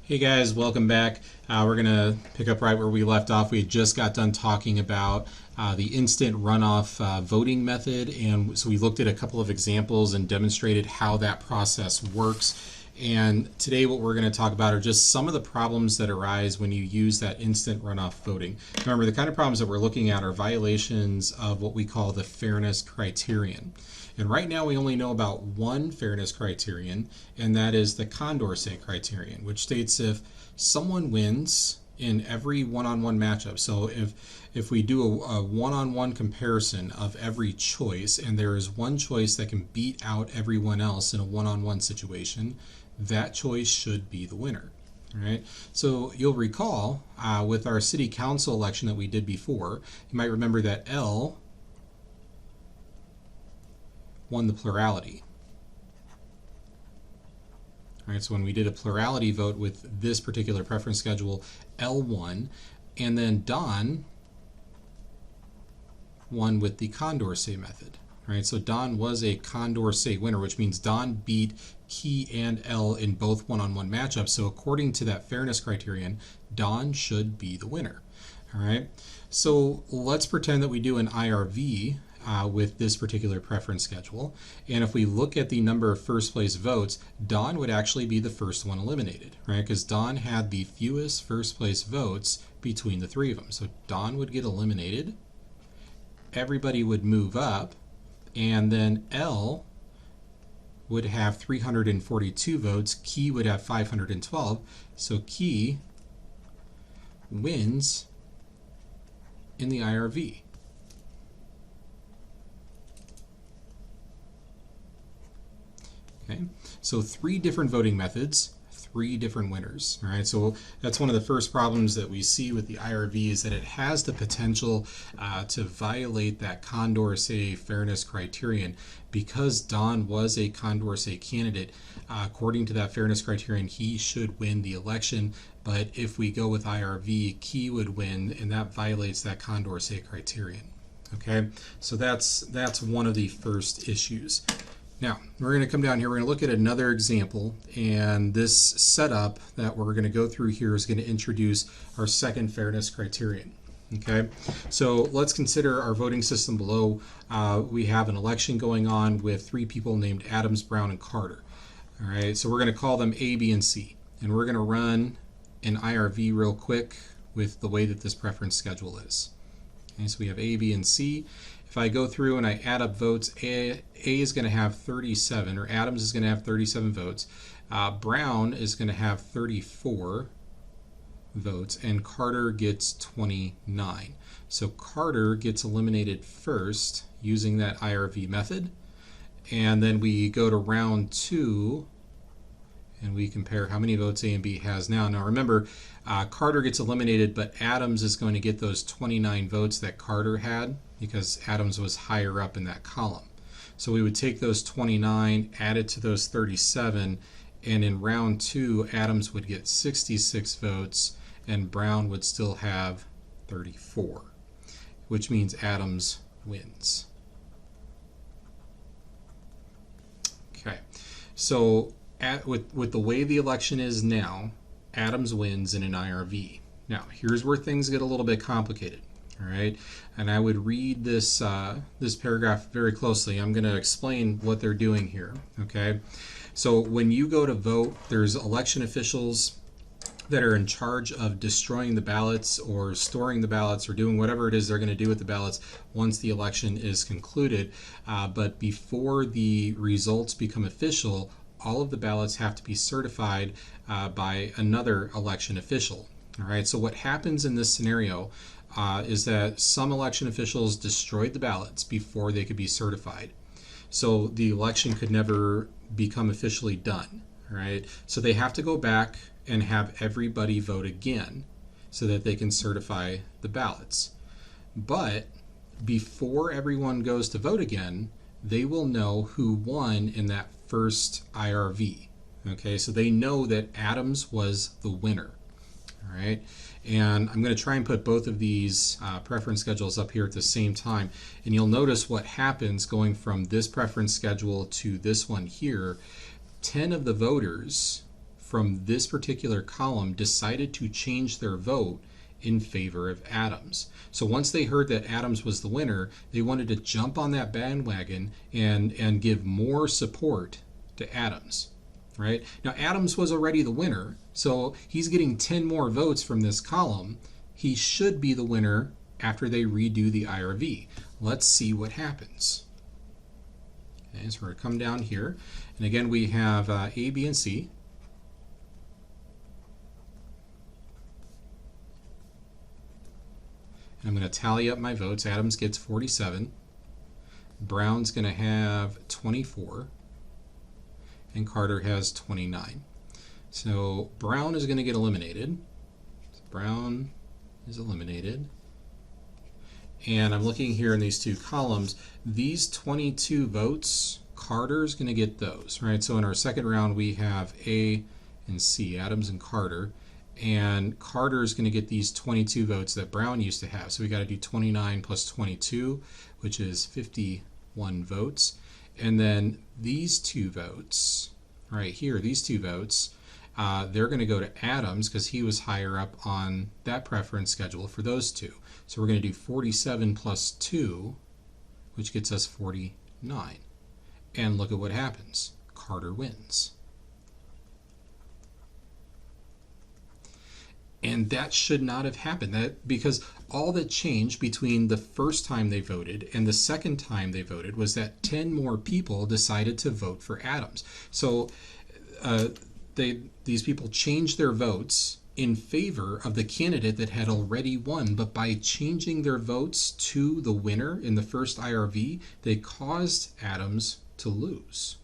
Hey guys, welcome back. We're going to pick up right where we left off. We just got done talking about the instant runoff voting method, and so we looked at a couple of examples and demonstrated how that process works. And today what we're going to talk about are just some of the problems that arise when you use that instant runoff voting. Remember, the kind of problems that we're looking at are violations of what we call the fairness criterion. And right now we only know about one fairness criterion, and that is the Condorcet criterion, which states if someone wins in every one-on-one matchup. So if we do a one-on-one comparison of every choice, and there is one choice that can beat out everyone else in a one-on-one situation, that choice should be the winner. All right. So you'll recall with our city council election that we did before, you might remember that L won the plurality. All right, so when we did a plurality vote with this particular preference schedule, L won, and then Don won with the Condorcet method. All right, so Don was a Condorcet winner, which means Don beat Key and L in both one-on-one matchups. So according to that fairness criterion, Don should be the winner. All right, so let's pretend that we do an IRV with this particular preference schedule. And if we look at the number of first place votes, Don would actually be the first one eliminated, right? Because Don had the fewest first place votes between the three of them. So Don would get eliminated, everybody would move up, and then L would have 342 votes, Key would have 512, so Key wins in the IRV. Okay, so three different voting methods, three different winners. All right, so that's one of the first problems that we see with the IRV is that it has the potential to violate that Condorcet fairness criterion. Because Don was a Condorcet candidate, according to that fairness criterion, he should win the election. But if we go with IRV, Key would win, and that violates that Condorcet criterion. Okay, so that's one of the first issues. Now, we're going to come down here, we're going to look at another example, and this setup that we're going to go through here is going to introduce our second fairness criterion. Okay, so let's consider our voting system below. We have an election going on with three people named Adams, Brown, and Carter. All right, so we're going to call them A, B, and C, and we're going to run an IRV real quick with the way that this preference schedule is. Okay, so we have A, B, and C. If I go through and I add up votes, A is going to have 37, or Adams is going to have 37 votes. Brown is going to have 34 votes, and Carter gets 29. So Carter gets eliminated first using that IRV method. And then we go to round two, and we compare how many votes A and B has now. Now remember, Carter gets eliminated, but Adams is going to get those 29 votes that Carter had because Adams was higher up in that column. So we would take those 29, add it to those 37, and in round two, Adams would get 66 votes, and Brown would still have 34, which means Adams wins. Okay, so with the way the election is now, Adams wins in an IRV. Now, here's where things get a little bit complicated. All right, and I would read this this paragraph very closely. I'm going to explain what they're doing here. Okay, so when you go to vote, there's election officials that are in charge of destroying the ballots or storing the ballots or doing whatever it is they're going to do with the ballots once the election is concluded. But before the results become official, all of the ballots have to be certified by another election official. All right, so what happens in this scenario is that some election officials destroyed the ballots before they could be certified. So the election could never become officially done. All right, so they have to go back and have everybody vote again so that they can certify the ballots. But before everyone goes to vote again, they will know who won in that first IRV. Okay, so they know that Adams was the winner. All right, and I'm going to try and put both of these preference schedules up here at the same time, and you'll notice what happens going from this preference schedule to this one here. 10 of the voters from this particular column decided to change their vote in favor of Adams. So once they heard that Adams was the winner, they wanted to jump on that bandwagon and give more support to Adams. Right? Now Adams was already the winner, so he's getting 10 more votes from this column. He should be the winner after they redo the IRV. Let's see what happens. Okay, so we're going to come down here, and again we have A, B, and C. And I'm going to tally up my votes. Adams gets 47. Brown's going to have 24. And Carter has 29. So Brown is going to get eliminated. So Brown is eliminated. And I'm looking here in these two columns. These 22 votes, Carter's going to get those, right? So in our second round, we have A and C, Adams and Carter. And Carter's going to get these 22 votes that Brown used to have. So we got to do 29 plus 22, which is 51 votes. And then these two votes, right here, these two votes, they're going to go to Adams because he was higher up on that preference schedule for those two. So we're going to do 47 plus 2, which gets us 49. And look at what happens. Carter wins. And that should not have happened, because all that changed between the first time they voted and the second time they voted was that 10 more people decided to vote for Adams. So these people changed their votes in favor of the candidate that had already won, but by changing their votes to the winner in the first IRV, they caused Adams to lose.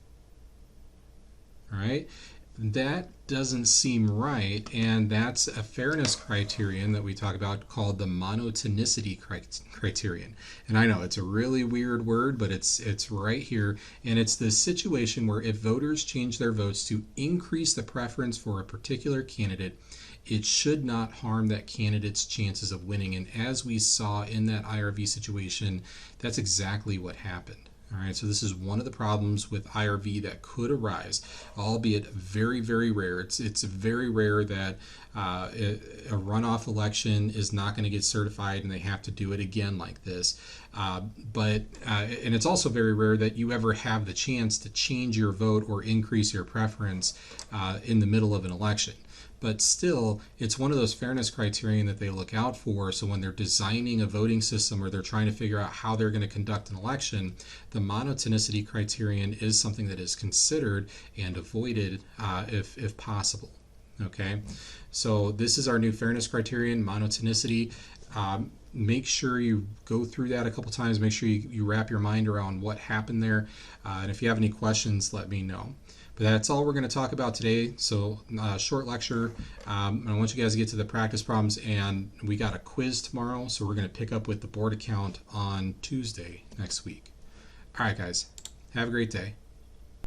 All right? That doesn't seem right, and that's a fairness criterion that we talk about called the monotonicity criterion. And I know it's a really weird word, but it's right here, and it's the situation where if voters change their votes to increase the preference for a particular candidate, it should not harm that candidate's chances of winning. And as we saw in that IRV situation, that's exactly what happened. All right, so this is one of the problems with IRV that could arise, albeit very, very rare. It's very rare that a runoff election is not going to get certified and they have to do it again like this. And it's also very rare that you ever have the chance to change your vote or increase your preference in the middle of an election. But still, it's one of those fairness criterion that they look out for. So when they're designing a voting system or they're trying to figure out how they're going to conduct an election, the monotonicity criterion is something that is considered and avoided if possible. Okay, so this is our new fairness criterion, monotonicity. Make sure you go through that a couple times. Make sure you wrap your mind around what happened there. And if you have any questions, let me know. But that's all we're going to talk about today. So short lecture. I want you guys to get to the practice problems, and we got a quiz tomorrow. So we're going to pick up with the board account on Tuesday next week. All right, guys. Have a great day.